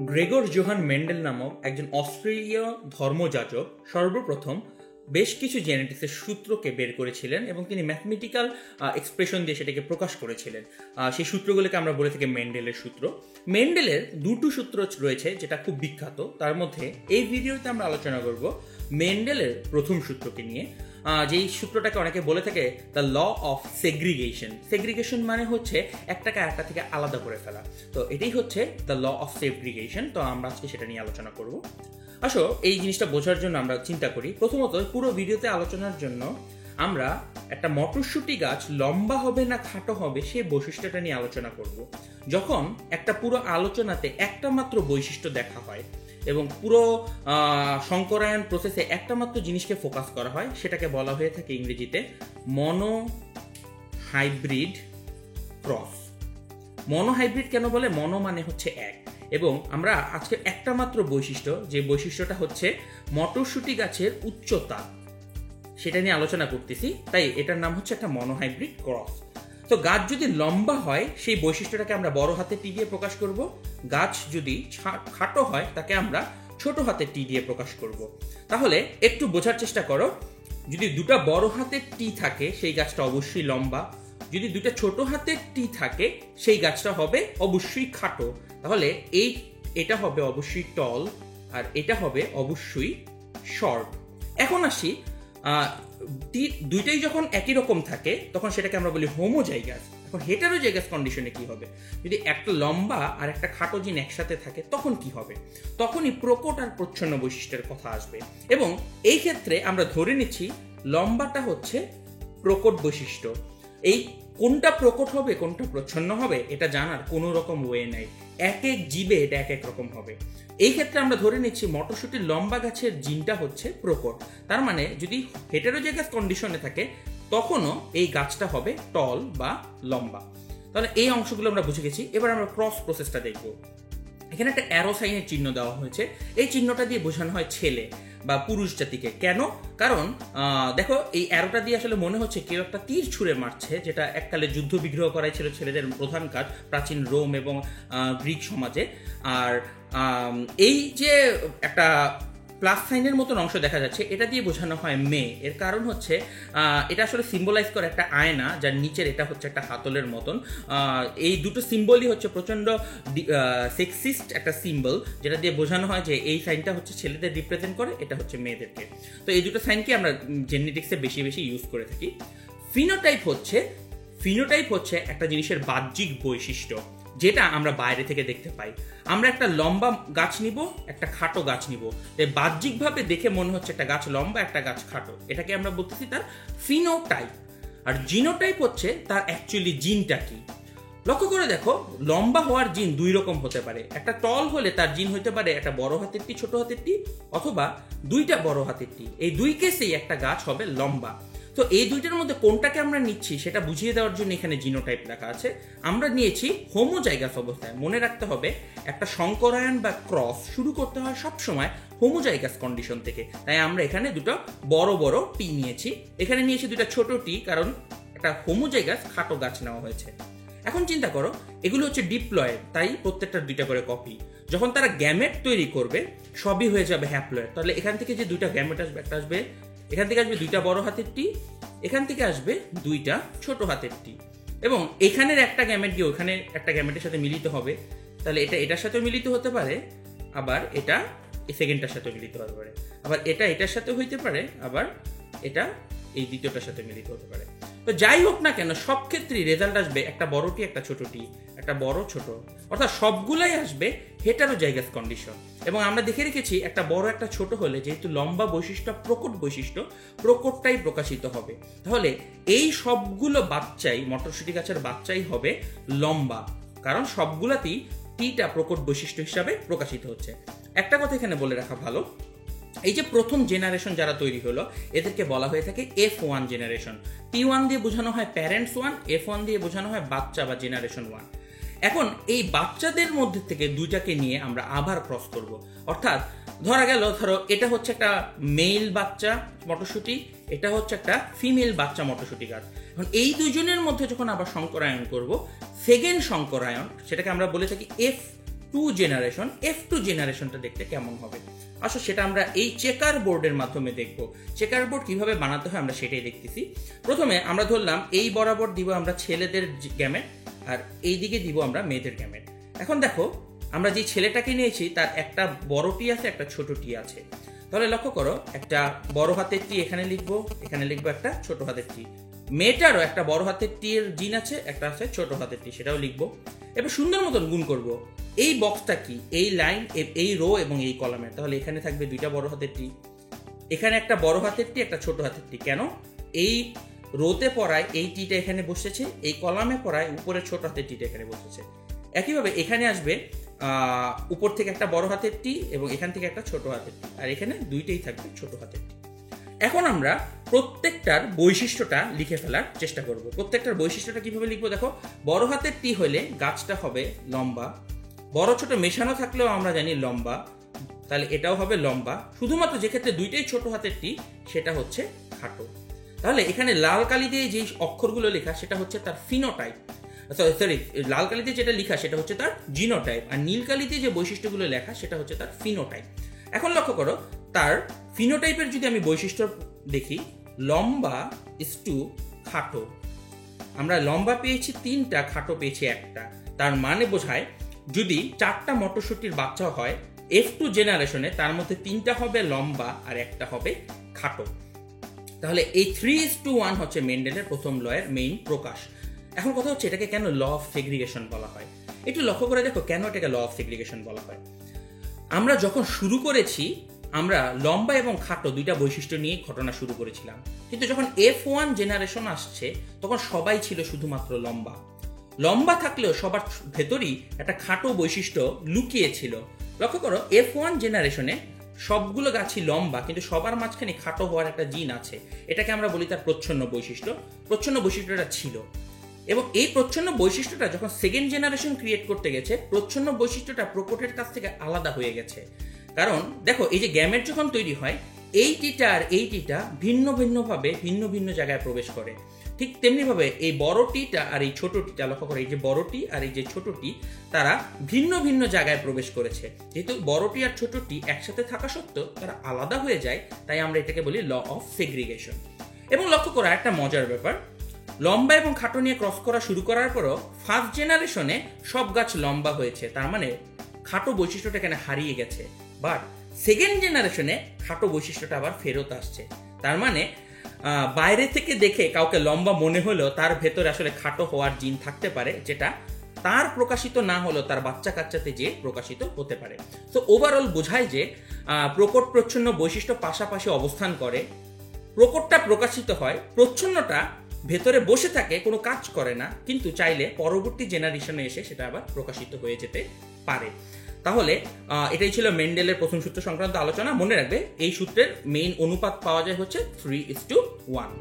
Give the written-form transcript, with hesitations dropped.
Gregor Johann Mendel নামক একজন অস্ট্রেলীয় ধর্মযাজক সর্বপ্রথম বেশ কিছু জেনেটিক্সের সূত্রকে বের করেছিলেন এবং তিনি ম্যাথমেটিক্যাল এক্সপ্রেশন দিয়ে সেটাকে প্রকাশ করেছিলেন। সেই সূত্রগুলোকে আমরা বলে থাকি মেন্ডেলের সূত্র। মেন্ডেলের দুটো সূত্র রয়েছে যেটা খুব বিখ্যাত। তার মধ্যে এই ভিডিওতে আমরা আলোচনা করব মেন্ডেলের প্রথম সূত্রকে নিয়ে, যেই সূত্রটাকে অনেকে বলে থাকে the law of segregation. Segregation মানে হচ্ছে একটাকে আরেকটা থেকে আলাদা করে ফেলা। তো এটাই হচ্ছে দ্য ল অফ সেগ্রিগেশন। তো আমরা আজকে সেটা নিয়ে আলোচনা করব। আসো এই জিনিসটা বোঝার জন্য আমরা চিন্তা করি, প্রথমত পুরো ভিডিওতে আলোচনার জন্য আমরা একটা মটরশুঁটি গাছ লম্বা হবে না খাটো হবে সেই বৈশিষ্ট্যটা নিয়ে আলোচনা করব। যখন একটা পুরো আলোচনাতে একটা মাত্র বৈশিষ্ট্য দেখা হয় এবং পুরো সংকরায়ন প্রসেসে একটা মাত্র জিনিসকে ফোকাস করা হয়, সেটাকে বলা হয়ে থাকে ইংরেজিতে মনো হাইব্রিড ক্রস। মনো হাইব্রিড কেন বলে? মনো মানে হচ্ছে এক, এবং আমরা আজকে একটা মাত্র বৈশিষ্ট্য, যে বৈশিষ্ট্যটা হচ্ছে মটরশুঁটি গাছের উচ্চতা, সেটা নিয়ে আলোচনা করতেছি। তাই এটার নাম হচ্ছে একটা মনো হাইব্রিড ক্রস। তো গাছ যদি লম্বা হয় সেই বৈশিষ্ট্যটাকে আমরা বড় হাতে টি দিয়ে প্রকাশ করব। গাছ যদি খাটো হয় তাকে আমরা ছোট হাতে টি দিয়ে প্রকাশ করব। তাহলে একটু বোঝার চেষ্টা করো, যদি দুটা বড় হাতের টি থাকে সেই গাছটা অবশ্যই লম্বা, যদি দুটা ছোট হাতের টি থাকে সেই গাছটা হবে অবশ্যই খাটো। তাহলে এটা হবে অবশ্যই টল আর এটা হবে অবশ্যই শর্ট। এখন আসি, দুইটাই যখন একই রকম থাকে তখন সেটাকে আমরা বলি হোমোজাইগাস। এখন হেটারোজাইগাস কন্ডিশনে কি হবে? যদি একটা লম্বা আর একটা খাটো জিন একসাথে থাকে তখন কি হবে? তখনই প্রকট আর প্রচ্ছন্ন বৈশিষ্ট্যের কথা আসবে, এবং এই ক্ষেত্রে আমরা ধরে নিচ্ছি লম্বাটা হচ্ছে প্রকট বৈশিষ্ট্য। এই কোনটা প্রকট হবে কোনটা প্রচ্ছন্ন হবে এটা জানার কোনো রকম ওয়ে নাই, এক এক জীবে এটা এক এক রকম হবে। এই ক্ষেত্রে আমরা ধরে নিচ্ছি মটরশুঁটির লম্বা গাছের জিনটা হচ্ছে প্রকট। তার মানে যদি হেটারোজাইগাস কন্ডিশনে থাকে তখনও এই গাছটা হবে টল বা লম্বা। তাহলে এই অংশগুলো আমরা বুঝে গেছি। এবার আমরা ক্রস প্রসেসটা দেখব। এখানে একটা অ্যারো সাইনের চিহ্ন দেওয়া হয়েছে। এই চিহ্নটা দিয়ে বোঝানো হয় ছেলে বা পুরুষ জাতিকে। কেন? কারণ দেখো এই অ্যারোটা দিয়ে আসলে মনে হচ্ছে কেউ একটা তীর ছুঁড়ে মারছে, যেটা এককালে যুদ্ধ বিগ্রহ করাই ছিল ছেলেদের প্রধান কাজ প্রাচীন রোম এবং গ্রিক সমাজে। আর এই যে একটা প্লাস সাইনের মতন অংশ দেখা যাচ্ছে, এটা দিয়ে বোঝানো হয় মেয়ে। এর কারণ হচ্ছে এটা আসলে সিম্বলাইজ করে একটা আয়না, যার নিচের এটা হচ্ছে একটা হাতলের মতন। এই দুটো সিম্বলই হচ্ছে প্রচণ্ড সেক্সিস্ট একটা সিম্বল, যেটা দিয়ে বোঝানো হয় যে এই সাইনটা হচ্ছে ছেলেদের রিপ্রেজেন্ট করে, এটা হচ্ছে মেয়েদেরকে। তো এই দুটো সাইনকে আমরা জেনেটিক্সে বেশি বেশি ইউজ করে থাকি। ফিনোটাইপ হচ্ছে একটা জিনিসের বাহ্যিক বৈশিষ্ট্য, যেটা আমরা বাইরে থেকে দেখতে পাই। আমরা একটা লম্বা গাছ নিব, একটা খাটো গাছ নিব, বাহ্যিকভাবে দেখে মনে হচ্ছে একটা গাছ লম্বা একটা গাছ খাটো, এটাকে আমরা বলতেছি তার ফিনোটাইপ। আর জিনোটাইপ হচ্ছে তার অ্যাকচুয়ালি জিনটা কি। লক্ষ্য করে দেখো, লম্বা হওয়ার জিন দুই রকম হতে পারে। একটা টল হলে তার জিন হতে পারে একটা বড় হাতের টি ছোট হাতের টি, অথবা দুইটা বড় হাতের টি। এই দুই কেসেই একটা গাছ হবে লম্বা। তো এই দুইটার মধ্যে কোনটাকে আমরা নিচ্ছি সেটা বুঝিয়ে দেওয়ার জন্য এখানে জিনোটাইপ লেখা আছে। আমরা নিয়েছি হোমোজাইগাস অবস্থায়। মনে রাখতে হবে একটা সংকরায়ন বা ক্রস শুরু করতে হয় সবসময় হোমোজাইগাস কন্ডিশন থেকে। তাই আমরা এখানে দুটো বড় বড় টি নিয়েছি, এখানে নিয়েছি দুটা ছোট টি, কারণ একটা হোমোজাইগাস খাটো গাছ নেওয়া হয়েছে। এখন চিন্তা করো, এগুলো হচ্ছে ডিপ্লয়েড, তাই প্রত্যেকটার দুইটা করে কপি। যখন তারা গ্যামেট তৈরি করবে সবই হয়ে যাবে হ্যাপ্লয়েড। তাহলে এখান থেকে যে দুইটা গ্যামেট আসবে, একটা আসবে এখান থেকে আসবে দুইটা বড় হাতের টি, এখান থেকে আসবে দুইটা ছোট হাতের টি, এবং এখানের একটা গ্যামেট গিয়ে ওখানে একটা গ্যামেটের সাথে মিলিত হবে। তাহলে এটা এটার সাথেও মিলিত হতে পারে, আবার এটা এই সেকেন্ডটার সাথে মিলিত হতে পারে, আবার এটা এটার সাথে হইতে পারে, আবার এটা এই দ্বিতীয়টার সাথে মিলিত হতে পারে। তো যাই হোক না কেন, সব ক্ষেত্রেই রেজাল্ট আসবে একটা বড় টি একটা ছোট টি, একটা বড় ছোট, অর্থাৎ সবগুলাই আসবে হেটারোজাইগাস কন্ডিশন। এবং আমরা দেখে রেখেছি একটা বড় একটা ছোট হলে যেহেতু লম্বা বৈশিষ্ট্য প্রকট বৈশিষ্ট্য, প্রকটটাই প্রকাশিত হবে। তাহলে এই সবগুলো বাচ্চাই, মটরশুঁটি গাছের বাচ্চাই হবে লম্বা, কারণ সবগুলাতেই টিটা প্রকট বৈশিষ্ট্য হিসাবে প্রকাশিত হচ্ছে। একটা কথা এখানে বলে রাখা ভালো, এই যে প্রথম জেনারেশন যারা তৈরি হলো এদেরকে বলা হয়ে থাকে F1 জেনারেশন। T1 দিয়ে বোঝানো হয় প্যারেন্টস 1, F1 দিয়ে বোঝানো হয় বাচ্চা বা জেনারেশন 1। এখন এই বাচ্চাদের মধ্যে থেকে দুইটাকে নিয়ে আমরা আবার ক্রস করব। অর্থাৎ ধরো এটা হচ্ছে একটা মেল বাচ্চা মটরশুঁটি, এটা হচ্ছে একটা ফিমেল বাচ্চা মটরশুঁটি গাছ। এখন এই দুইজনের মধ্যে যখন আবার সংকরায়ন করব, সেকেন্ড সংকরায়ন, সেটাকে আমরা বলে থাকি F2 জেনারেশন, F2 জেনারেশনটা দেখতে কেমন হবে। আসলে সেটা আমরা এই চেকার বোর্ডের মাধ্যমে দেখব। চেকার বোর্ড কিভাবে বানাতে হয় আমরা সেটাই দেখতেছি। প্রথমে আমরা ধরলাম এই বরাবর দিব আমরা ছেলেদের গ্যামেট, আর এই দিকে দিব আমরা মেয়েদের গ্যামেট। এখন দেখো আমরা যে ছেলেটাকে নিয়েছি তার একটা বড় টি আছে, একটা ছোট টি আছে। তাহলে লক্ষ্য করো, একটা বড় হাতের টি এখানে লিখবো, এখানে লিখবো একটা ছোট হাতের টি। মেয়েটারও একটা বড় হাতের টি এর জিন আছে, একটা আছে ছোট হাতের টি, সেটাও লিখবো। এবার সুন্দর মতন গুণ করব। এই বক্সটা কি, এই লাইন, এই রো এবং এই কলামের। তাহলে এখানে থাকবে দুইটা বড় হাতের টি, এখানে একটা বড় হাতের টি, একটা ছোট হাতের টি। কেন? এই রোতে পড়ায় এই টিটা এখানে বসেছে, এই কলামে পড়ায় উপরে ছোট হাতের টিটা এখানে বসেছে। একইভাবে এখানে আসবে উপর থেকে একটা বড় হাতের টি এবং এখান থেকে একটা ছোট হাতের টি, আর এখানে দুইটাই থাকবে ছোট হাতের টি। এখন আমরা প্রত্যেকটার বৈশিষ্ট্যটা লিখে ফেলার চেষ্টা করব। প্রত্যেকটার বৈশিষ্ট্যটা কিভাবে লিখবো দেখো, বড় হাতের টি হলে গাছটা হবে লম্বা, বড় ছোট মেশানো থাকলেও আমরা জানি লম্বা, তাহলে এটাও হবে লম্বা। শুধুমাত্র যে ক্ষেত্রে দুইটাই ছোট হাতের টি সেটা হচ্ছে খাটো। তাহলে এখানে লাল কালি দিয়ে যে অক্ষরগুলো লেখা সেটা হচ্ছে তার ফিনোটাইপ, সরি লাল কালিতে যেটা লেখা সেটা হচ্ছে তার জিনোটাইপ, আর নীল কালিতে যে বৈশিষ্ট্যগুলো লেখা সেটা হচ্ছে তার ফিনোটাইপ। এখন লক্ষ্য করো, তার ফিনোটাইপের যদি আমি বৈশিষ্ট্য দেখি, লম্বা ইস টু খাটো। আমরা লম্বা পেয়েছি 3টা, খাটো পেয়েছি 1টা। তার মানে বোঝায় যদি 4টা মটরশুটির বাচ্চা হয় F2 জেনারেশনে, তার মধ্যে 3টা হবে লম্বা আর 1টা হবে খাটো। তাহলে এই 3:1 হচ্ছে মেন্ডেলের প্রথম লয়ের মেইন প্রকাশ। এখন কথা হচ্ছে এটাকে কেন ল অফ সেগ্রিগেশন বলা হয়। একটু লক্ষ্য করে দেখো কেন এটাকে ল অফ সেগ্রিগেশন বলা হয়। আমরা যখন শুরু করেছি আমরা লম্বা এবং খাটো দুইটা বৈশিষ্ট্য নিয়ে ঘটনা শুরু করেছিলাম, কিন্তু যখন F1 জেনারেশন আসছে তখন সবাই ছিল শুধুমাত্র লম্বা। লম্বা থাকলেও সবার ভেতরই একটা খাটো বৈশিষ্ট্য লুকিয়ে ছিল। লক্ষ্য করো, F1 জেনারেশনে সবগুলো গাছই লম্বা, কিন্তু সবার মাঝখানে খাটো হওয়ার একটা জিন আছে। এটাকে আমরা বলি তার প্রচ্ছন্ন বৈশিষ্ট্য। প্রচ্ছন্ন বৈশিষ্ট্যটা ছিল, এবং এই প্রচ্ছন্ন বৈশিষ্ট্যটা যখন সেকেন্ড জেনারেশন ক্রিয়েট করতে গেছে, প্রচ্ছন্ন বৈশিষ্ট্যটা প্রকটের কাছ থেকে আলাদা হয়ে গেছে। কারণ দেখো, এই যে গ্যামেট যখন তৈরি হয়, এই টিটা আর এই টিটা ভিন্ন ভিন্নভাবে ভিন্ন ভিন্ন জায়গায় প্রবেশ করে। ঠিক তেমনিভাবে এই বড় টিটা আর এই ছোট টিটা, লক্ষ্য করে এই যে বড় টি আর এই যে ছোট টি, তারা ভিন্ন ভিন্ন জায়গায় প্রবেশ করেছে। যেহেতু বড় টি আর ছোট টি একসাথে থাকা সত্ত্বেও তারা আলাদা হয়ে যায়, তাই আমরা এটাকে বলি ল অফ সেগ্রিগেশন। এবং লক্ষ্য করা একটা মজার ব্যাপার, লম্বা এবং খাটো নিয়ে ক্রস করা শুরু করার পরও ফার্স্ট জেনারেশনে সব গাছ লম্বা হয়েছে, তার মানে খাটো বৈশিষ্ট্যটা এখানে হারিয়ে গেছে। বাট সেকেন্ড জেনারেশনে খাটো বৈশিষ্ট্যটা আবার ফেরত আসছে। তার মানে বাইরে থেকে দেখে কাউকে লম্বা মনে হলেও তার ভেতরে আসলে খাটো হওয়ার জিন থাকতে পারে, যেটা তার প্রকাশিত না হলেও তার বাচ্চা কাচ্চাতে যে প্রকাশিত হতে পারে। তো ওভারঅল বোঝায় যে প্রকট প্রচ্ছন্ন বৈশিষ্ট্য পাশাপাশি অবস্থান করে, প্রকটটা প্রকাশিত হয়, প্রচ্ছন্নটা ভেতরে বসে থাকে, কোনো কাজ করে না, কিন্তু চাইলে পরবর্তী জেনারেশনে এসে সেটা আবার প্রকাশিত হয়ে যেতে পারে। তাহলে এটাই ছিল মেন্ডেলের প্রথম সূত্র সংক্রান্ত আলোচনা। মনে রাখবে এই সূত্রের মেইন অনুপাত পাওয়া যায় হচ্ছে 3:1।